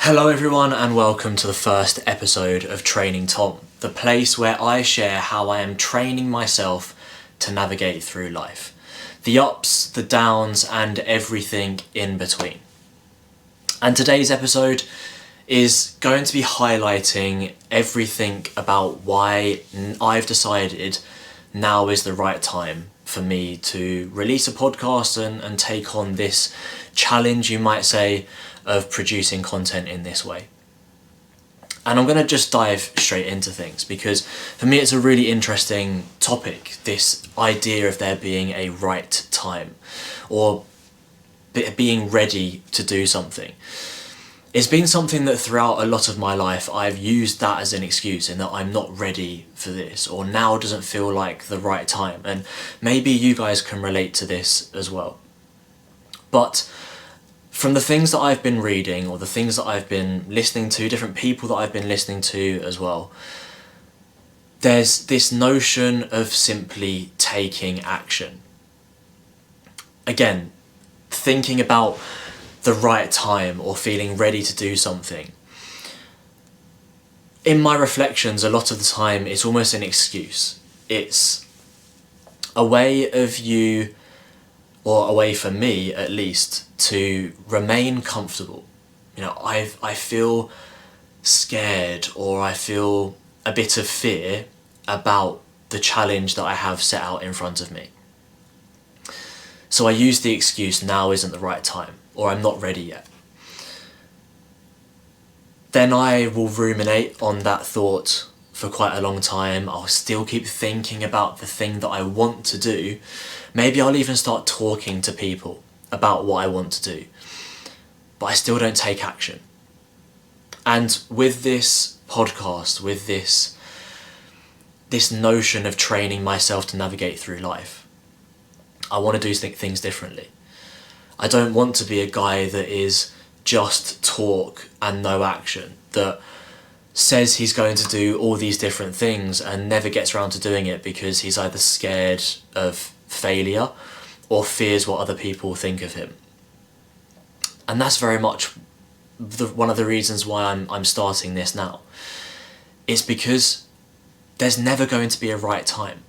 Hello everyone and welcome to the first episode of Training Tom, the place where I share how I am training myself to navigate through life. The ups, the downs and everything in between. And today's episode is going to be highlighting everything about why I've decided now is the right time for me to release a podcast and take on this challenge, you might say, of producing content in this way. And I'm going to just dive straight into things because for me it's a really interesting topic, this idea of there being a right time or being ready to do something. It's been something that throughout a lot of my life I've used that as an excuse in that I'm not ready for this, or now doesn't feel like the right time, and maybe you guys can relate to this as well. But from the things that I've been reading or the things that I've been listening to, different people that I've been listening to as well, there's this notion of simply taking action. Again, thinking about the right time or feeling ready to do something. In my reflections, a lot of the time it's almost an excuse. It's a way of you, or a way for me at least, to remain comfortable. You know, I feel scared or I feel a bit of fear about the challenge that I have set out in front of me. So I use the excuse, now isn't the right time, or I'm not ready yet. Then I will ruminate on that thought for quite a long time. I'll still keep thinking about the thing that I want to do. Maybe I'll even start talking to people about what I want to do, but I still don't take action. And with this podcast, with this notion of training myself to navigate through life, I want to do things differently. I don't want to be a guy that is just talk and no action, that says he's going to do all these different things and never gets around to doing it because he's either scared of failure or fears what other people think of him. And that's very much one of the reasons why I'm starting this now. It's because there's never going to be a right time.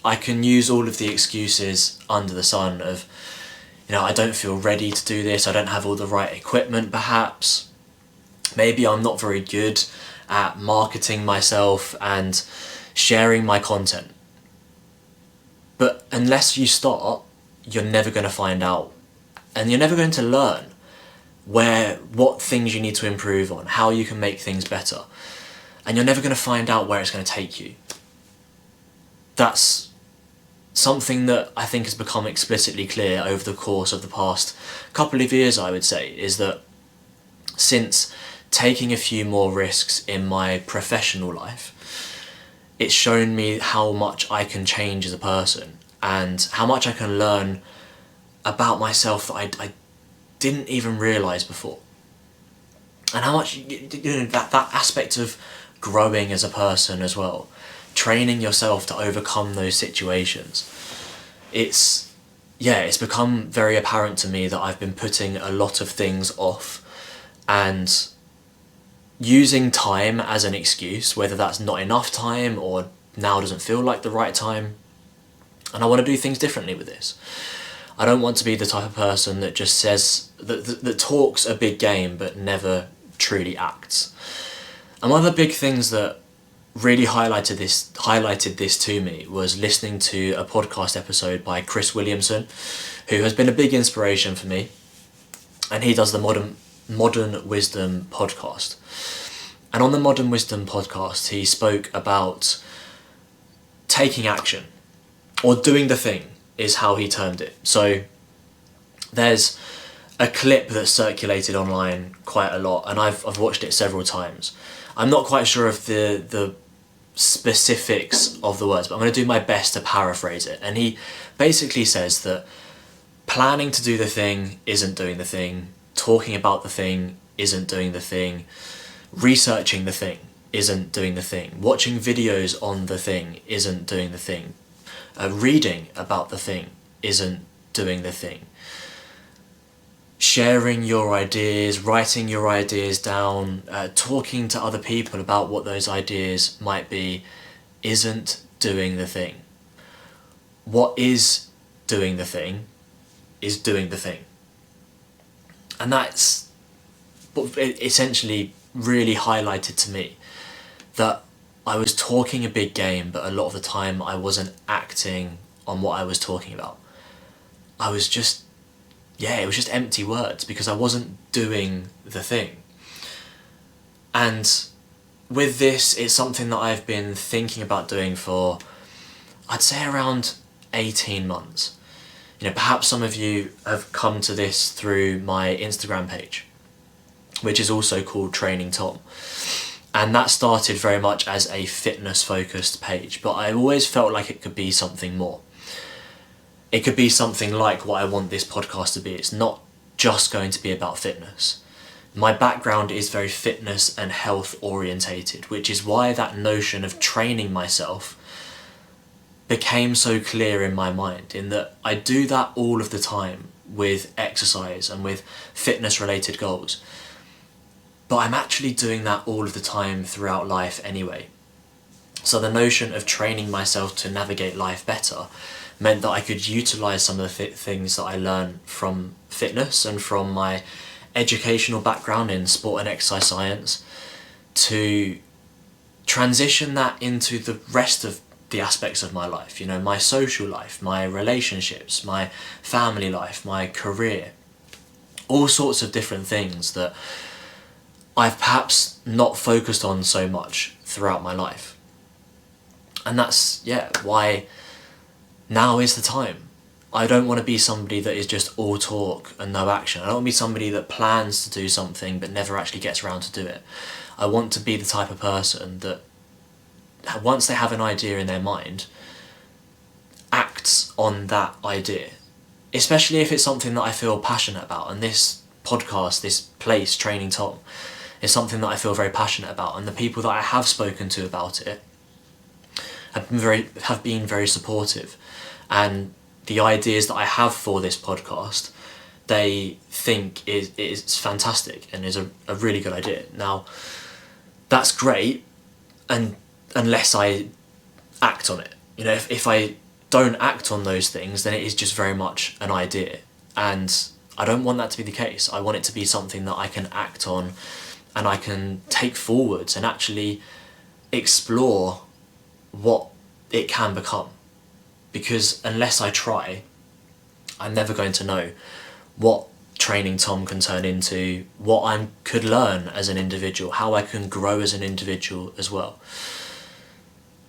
I can use all of the excuses under the sun of, you know, I don't feel ready to do this, I don't have all the right equipment perhaps, maybe I'm not very good at marketing myself and sharing my content. But unless you start, you're never going to find out, and you're never going to learn what things you need to improve on, how you can make things better, and you're never going to find out where it's going to take you. That's something that I think has become explicitly clear over the course of the past couple of years, I would say, is that since taking a few more risks in my professional life, it's shown me how much I can change as a person and how much I can learn about myself that I didn't even realise before. And how much, that aspect of growing as a person as well, training yourself to overcome those situations. It's become very apparent to me that I've been putting a lot of things off and using time as an excuse, whether that's not enough time or now doesn't feel like the right time. And I want to do things differently with this. I don't want to be the type of person that just says, that talks a big game but never truly acts. And one of the big things that really highlighted this to me was listening to a podcast episode by Williamson, who has been a big inspiration for me, and he does the Modern Wisdom podcast. And on the Modern Wisdom podcast he spoke about taking action, or doing the thing is how he termed it. So there's a clip that's circulated online quite a lot, and I've watched it several times. I'm not quite sure of the specifics of the words, but I'm going to do my best to paraphrase it. And he basically says that planning to do the thing isn't doing the thing, talking about the thing isn't doing the thing, researching the thing isn't doing the thing, watching videos on the thing isn't doing the thing, reading about the thing isn't doing the thing. sharing your ideas, writing your ideas down, talking to other people about what those ideas might be, isn't doing the thing. What is doing the thing is doing the thing. And that's what it essentially really highlighted to me, that I was talking a big game, but a lot of the time I wasn't acting on what I was talking about. I was just, it was just empty words because I wasn't doing the thing. And with this, it's something that I've been thinking about doing for, I'd say, around 18 months. Perhaps some of you have come to this through my Instagram page, which is also called Training Tom. And that started very much as a fitness focused page, but I always felt like it could be something more. It could be something like what I want this podcast to be. It's not just going to be about fitness. My background is very fitness and health orientated, which is why that notion of training myself became so clear in my mind, in that I do that all of the time with exercise and with fitness related goals. But I'm actually doing that all of the time throughout life anyway. So the notion of training myself to navigate life better meant that I could utilise some of the things that I learned from fitness and from my educational background in sport and exercise science to transition that into the rest of the aspects of my life, my social life, my relationships, my family life, my career, all sorts of different things that I've perhaps not focused on so much throughout my life. And that's, why now is the time. I don't want to be somebody that is just all talk and no action. I don't want to be somebody that plans to do something but never actually gets around to do it. I want to be the type of person that, once they have an idea in their mind, acts on that idea, especially if it's something that I feel passionate about. And this podcast, this place, Training Tom, is something that I feel very passionate about, and the people that I have spoken to about it have been very supportive, and the ideas that I have for this podcast, they think is fantastic and is a really good idea. Now, that's great, and unless I act on it. If I don't act on those things, then it is just very much an idea. And I don't want that to be the case. I want it to be something that I can act on and I can take forwards and actually explore what it can become. Because unless I try, I'm never going to know what Training Tom can turn into, what I could learn as an individual, how I can grow as an individual as well.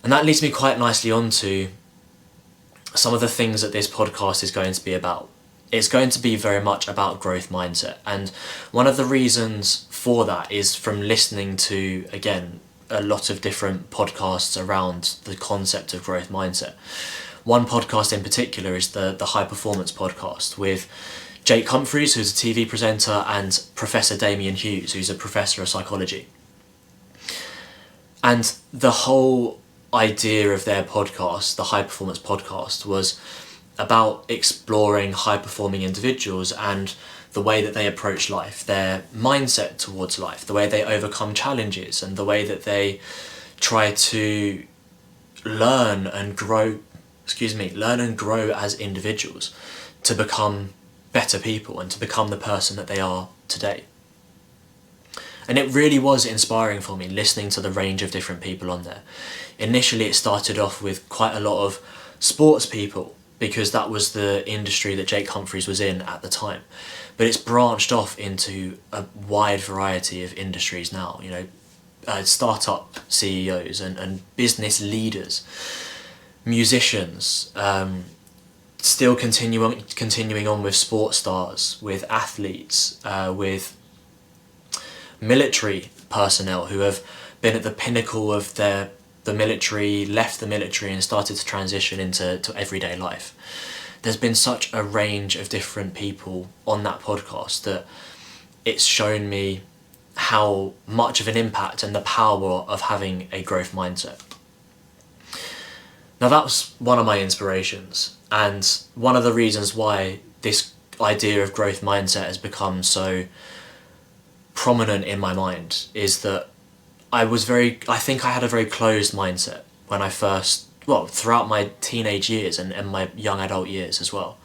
And that leads me quite nicely on to some of the things that this podcast is going to be about. It's going to be very much about growth mindset. And one of the reasons for that is from listening to, again, a lot of different podcasts around the concept of growth mindset. One podcast in particular is the High Performance podcast with Jake Humphreys, who's a TV presenter, and Professor Damien Hughes, who's a professor of psychology. And the whole idea of their podcast, the High Performance podcast, was about exploring high-performing individuals and the way that they approach life, their mindset towards life, the way they overcome challenges, and the way that they try to learn and grow as individuals to become better people and to become the person that they are today. And it really was inspiring for me listening to the range of different people on there. Initially, it started off with quite a lot of sports people, because that was the industry that Jake Humphreys was in at the time. But it's branched off into a wide variety of industries now, startup CEOs and business leaders, musicians, still continuing on with sports stars, with athletes, with military personnel who have been at the pinnacle of the military, left the military and started to transition into everyday life. There's been such a range of different people on that podcast that it's shown me how much of an impact and the power of having a growth mindset. Now, that was one of my inspirations, and one of the reasons why this idea of growth mindset has become so prominent in my mind is that I think I had a very closed mindset when I first, throughout my teenage years and my young adult years as well.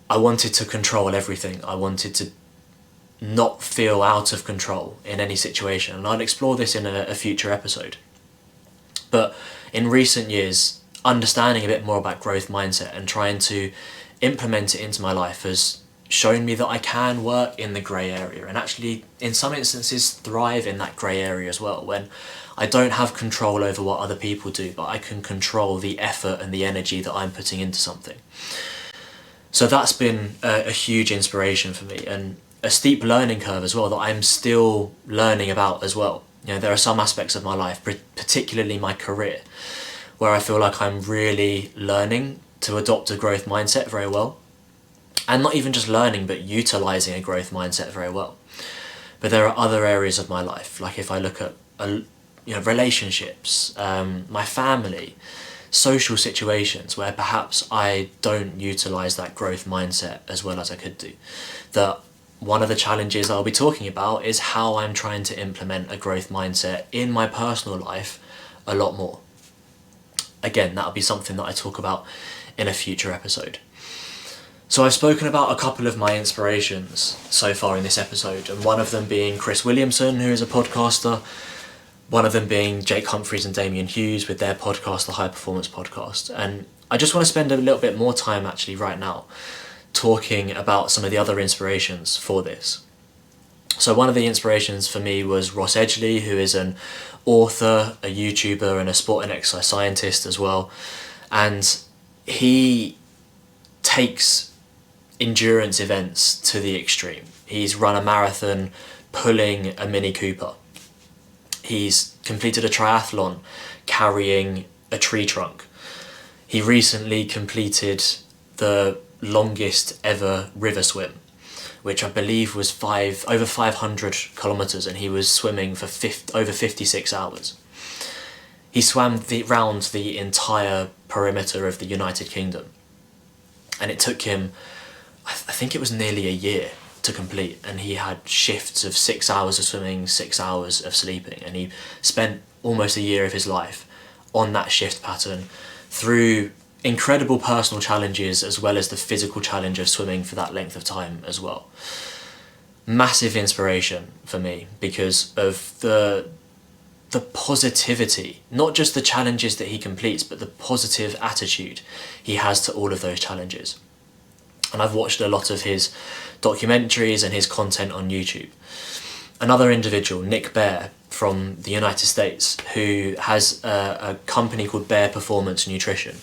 I wanted to control everything. I wanted to not feel out of control in any situation, and I'll explore this in a future episode. But in recent years, understanding a bit more about growth mindset and trying to implement it into my life has shown me that I can work in the grey area and actually in some instances thrive in that grey area as well, when I don't have control over what other people do, but I can control the effort and the energy that I'm putting into something. So that's been a huge inspiration for me, and a steep learning curve as well that I'm still learning about as well. There are some aspects of my life, particularly my career, where I feel like I'm really learning to adopt a growth mindset very well. And not even just learning, but utilising a growth mindset very well. But there are other areas of my life, like if I look at relationships, my family, social situations where perhaps I don't utilise that growth mindset as well as I could do. That one of the challenges I'll be talking about is how I'm trying to implement a growth mindset in my personal life a lot more. Again, that'll be something that I talk about in a future episode. So I've spoken about a couple of my inspirations so far in this episode, and one of them being Chris Williamson, who is a podcaster, one of them being Jake Humphries and Damian Hughes with their podcast, the High Performance Podcast. And I just want to spend a little bit more time actually right now talking about some of the other inspirations for this. So one of the inspirations for me was Ross Edgley, who is an author, a YouTuber, and a sport and exercise scientist as well. And he takes endurance events to the extreme. He's run a marathon pulling a Mini Cooper. He's completed a triathlon carrying a tree trunk. He recently completed the longest ever river swim, which I believe was over 500 kilometres, and he was swimming for over 56 hours. He swam round the entire perimeter of the United Kingdom, and it took him, I think it was nearly a year to complete, and he had shifts of 6 hours of swimming, 6 hours of sleeping, and he spent almost a year of his life on that shift pattern through incredible personal challenges as well as the physical challenge of swimming for that length of time as well. Massive inspiration for me because of the positivity, not just the challenges that he completes, but the positive attitude he has to all of those challenges. And I've watched a lot of his documentaries and his content on YouTube. Another individual, Nick Bare from the United States, who has a company called Bare Performance Nutrition.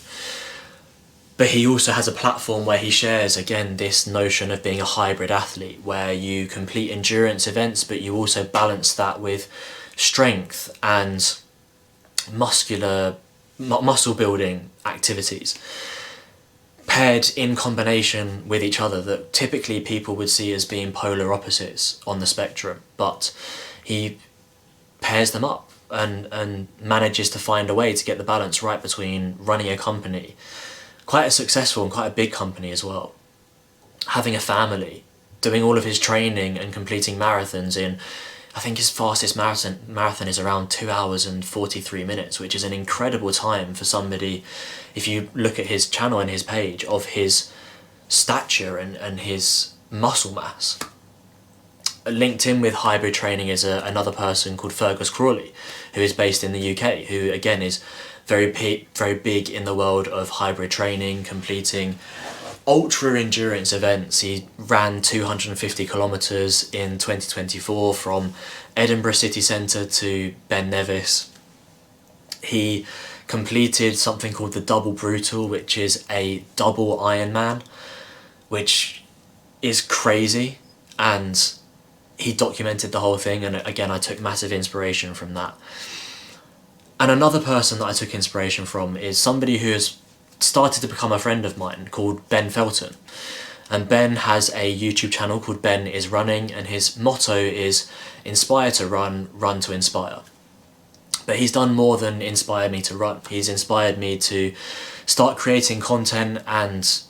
But he also has a platform where he shares, again, this notion of being a hybrid athlete, where you complete endurance events, but you also balance that with strength and muscle building activities, paired in combination with each other, that typically people would see as being polar opposites on the spectrum. But he pairs them up and manages to find a way to get the balance right between running a company, quite a successful and quite a big company as well, having a family, doing all of his training and completing marathons in, I think his fastest marathon is around 2 hours and 43 minutes, which is an incredible time for somebody, if you look at his channel and his page, of his stature and his muscle mass. Linked in with hybrid training is another person called Fergus Crawley, who is based in the UK, who again is very big in the world of hybrid training, completing ultra endurance events. He ran 250 kilometres in 2024 from Edinburgh city centre to Ben Nevis. He completed something called the Double Brutal, which is a double Ironman, which is crazy, and he documented the whole thing, and again I took massive inspiration from that. And another person that I took inspiration from is somebody who has started to become a friend of mine called Ben Felton. And Ben has a YouTube channel called Ben is Running, and his motto is inspire to run, run to inspire. But he's done more than inspire me to run. He's inspired me to start creating content and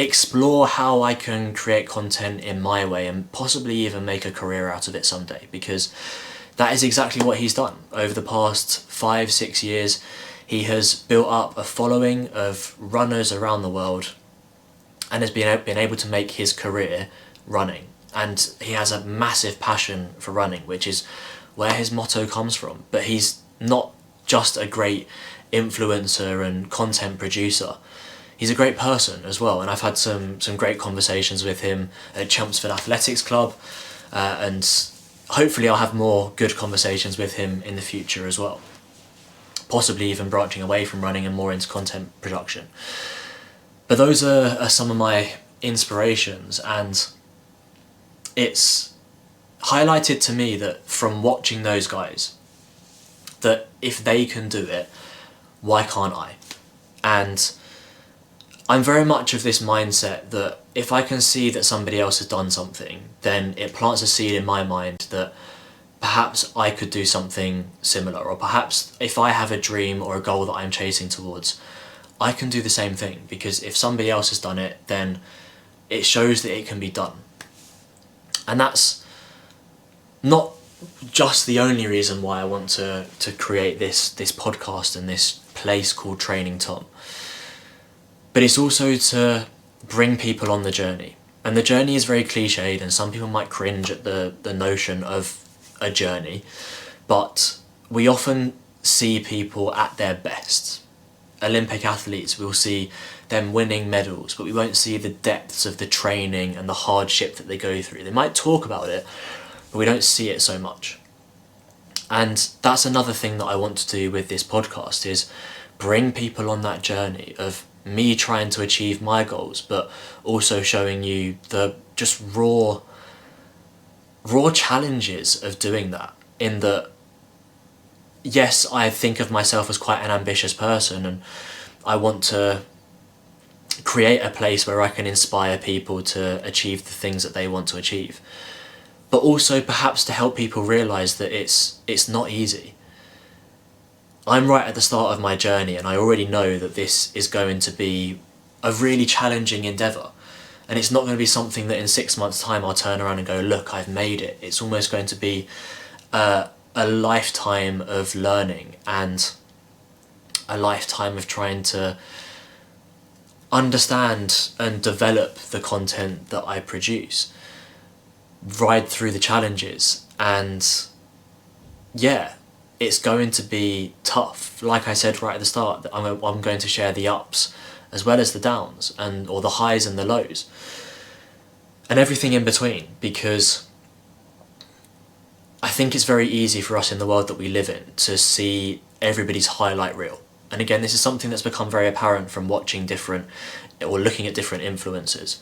explore how I can create content in my way and possibly even make a career out of it someday, because that is exactly what he's done. Over the past 5-6 years, he has built up a following of runners around the world and has been able to make his career running. And he has a massive passion for running, which is where his motto comes from. But he's not just a great influencer and content producer. He's a great person as well, and I've had some great conversations with him at Chelmsford Athletics Club, and hopefully I'll have more good conversations with him in the future as well. Possibly even branching away from running and more into content production. But those are some of my inspirations, and it's highlighted to me that from watching those guys, that if they can do it, why can't I? And I'm very much of this mindset that if I can see that somebody else has done something, then it plants a seed in my mind that perhaps I could do something similar, or perhaps if I have a dream or a goal that I'm chasing towards, I can do the same thing, because if somebody else has done it, then it shows that it can be done. And that's not just the only reason why I want to create this podcast and this place called Training Tom. But it's also to bring people on the journey. And the journey is very cliched, and some people might cringe at the notion of a journey, but we often see people at their best. Olympic athletes, we'll see them winning medals, but we won't see the depths of the training and the hardship that they go through. They might talk about it, but we don't see it so much. And that's another thing that I want to do with this podcast, is bring people on that journey of me trying to achieve my goals, but also showing you the just raw challenges of doing that. In that, yes, I think of myself as quite an ambitious person, and I want to create a place where I can inspire people to achieve the things that they want to achieve, but also perhaps to help people realise that it's not easy. I'm right at the start of my journey, and I already know that this is going to be a really challenging endeavour, and it's not going to be something that in 6 months' time I'll turn around and go, look, I've made it. It's almost going to be a lifetime of learning and a lifetime of trying to understand and develop the content that I produce, ride through the challenges, and yeah, it's going to be tough. Like I said right at the start, that I'm going to share the ups as well as the downs, or the highs and the lows, and everything in between, because I think it's very easy for us in the world that we live in to see everybody's highlight reel. And again, this is something that's become very apparent from watching different, or looking at different influencers.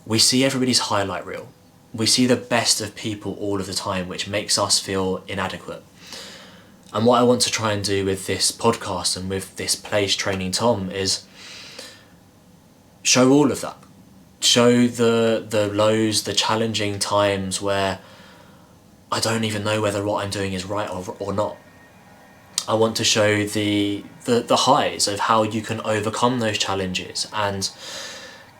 We see everybody's highlight reel. We see the best of people all of the time, which makes us feel inadequate. And what I want to try and do with this podcast and with this place, Training Tom, is show all of that. Show the lows, the challenging times where I don't even know whether what I'm doing is right or not. I want to show the highs of how you can overcome those challenges and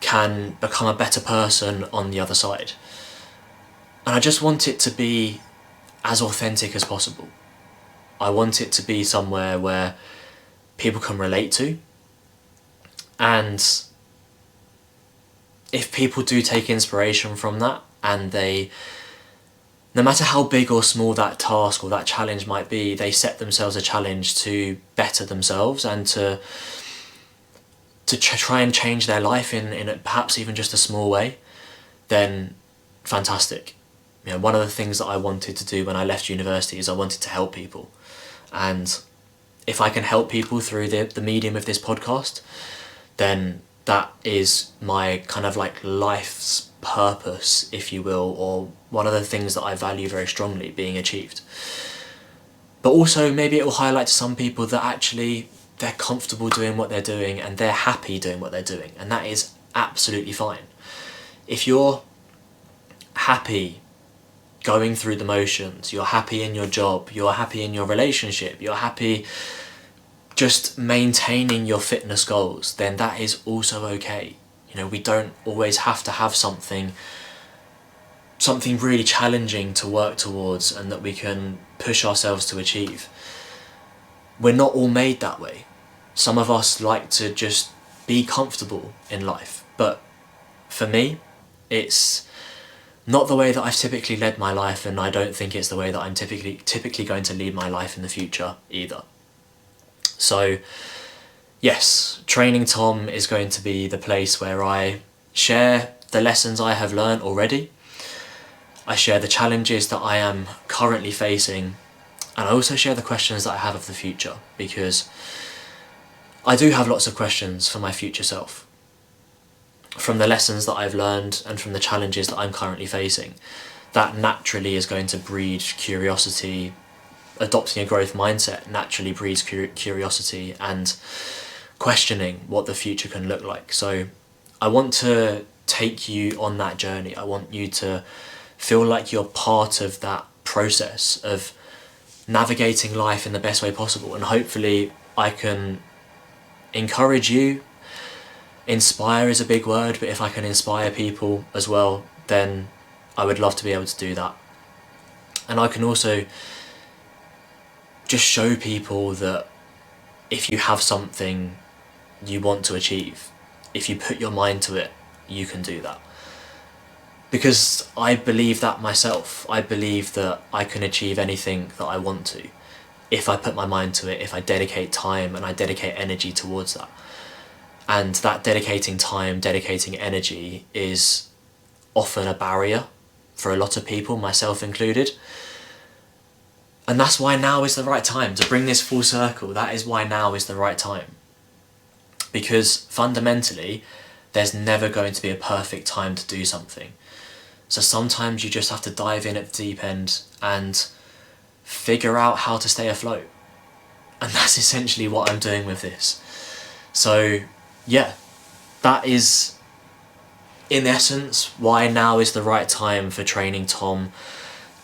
can become a better person on the other side. And I just want it to be as authentic as possible. I want it to be somewhere where people can relate to, and if people do take inspiration from that, and they, no matter how big or small that task or that challenge might be, they set themselves a challenge to better themselves and to try and change their life in perhaps even just a small way, then fantastic. You know, one of the things that I wanted to do when I left university is I wanted to help people. And if I can help people through the medium of this podcast, then that is my kind of like life's purpose, if you will, or one of the things that I value very strongly being achieved. But also maybe it will highlight to some people that actually they're comfortable doing what they're doing and they're happy doing what they're doing, and that is absolutely fine. If you're happy going through the motions, you're happy in your job, you're happy in your relationship, you're happy just maintaining your fitness goals, then that is also okay. We don't always have to have something really challenging to work towards and that we can push ourselves to achieve. We're not all made that way. Some of us like to just be comfortable in life, but for me, it's not the way that I've typically led my life, and I don't think it's the way that I'm typically going to lead my life in the future either. So yes, Training Tom is going to be the place where I share the lessons I have learned already. I share the challenges that I am currently facing, and I also share the questions that I have of the future, because I do have lots of questions for my future self. From the lessons that I've learned and from the challenges that I'm currently facing, that naturally is going to breed curiosity. Adopting a growth mindset naturally breeds curiosity and questioning what the future can look like. So I want to take you on that journey. I want you to feel like you're part of that process of navigating life in the best way possible, and hopefully I can encourage you. Inspire is a big word, but if I can inspire people as well, then I would love to be able to do that. And I can also just show people that if you have something you want to achieve, if you put your mind to it, you can do that. Because I believe that myself. I believe that I can achieve anything that I want to if I put my mind to it, if I dedicate time and I dedicate energy towards that. And that dedicating time, dedicating energy is often a barrier for a lot of people, myself included. And that's why now is the right time to bring this full circle. That is why now is the right time. Because fundamentally, there's never going to be a perfect time to do something. So sometimes you just have to dive in at the deep end and figure out how to stay afloat. And that's essentially what I'm doing with this. So yeah, that is in essence why now is the right time for Training Tom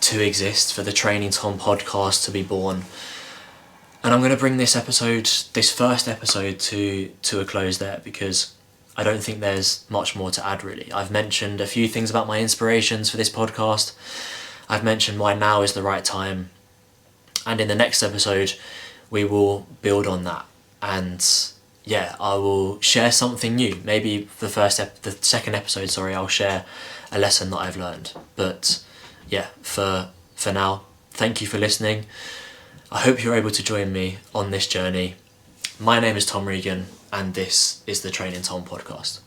to exist, for the Training Tom podcast to be born. And I'm going to bring this first episode to a close there, because I don't think there's much more to add really. I've mentioned a few things about my inspirations for this podcast. I've mentioned why now is the right time. And in the next episode, we will build on that. And yeah, I will share something new. Maybe the second episode, I'll share a lesson that I've learned. But yeah, for now, thank you for listening. I hope you're able to join me on this journey. My name is Tom Regan, and this is the Training Tom podcast.